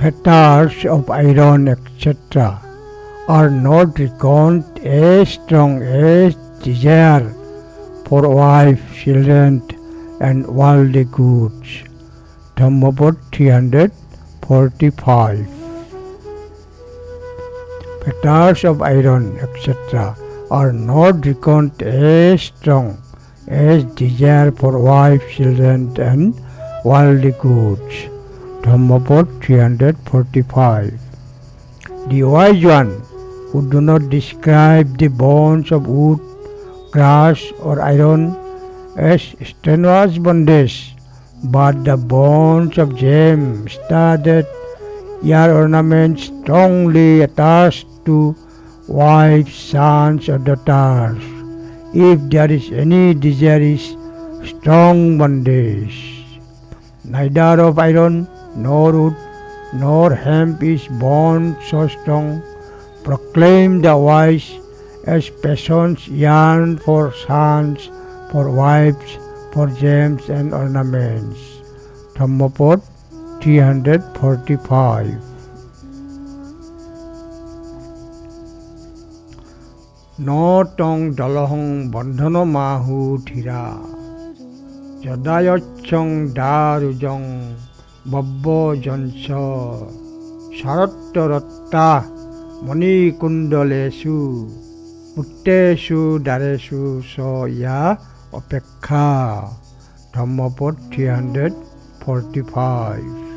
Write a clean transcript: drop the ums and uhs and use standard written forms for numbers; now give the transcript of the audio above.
fetters of iron, etc., are not reckoned as strong as desire for wife, children, and worldly goods. Dhammapad 345. Fetters of iron, etc., are not reckoned as strong as desire for wife, children, and worldly goods. Dhammapad 345. The wise one who do not describe the bonds of wood, grass, or iron as strenuous bondage, but the bonds of gems, studded ear ornaments strongly attached to wives, sons, or daughters. If there is any desire, is strong bondage. Neither of iron, nor wood, nor hemp is bond so strong. Proclaim the wise as passions yearn for sons, for wives, for gems and ornaments. Dhammapad 345. No tong dalohong bandhano mahu thira, jadayochong darujong babbo jonso, sharattaratta mani kundalesu, putteshu daresu so ya opekha. Dhammapad 345.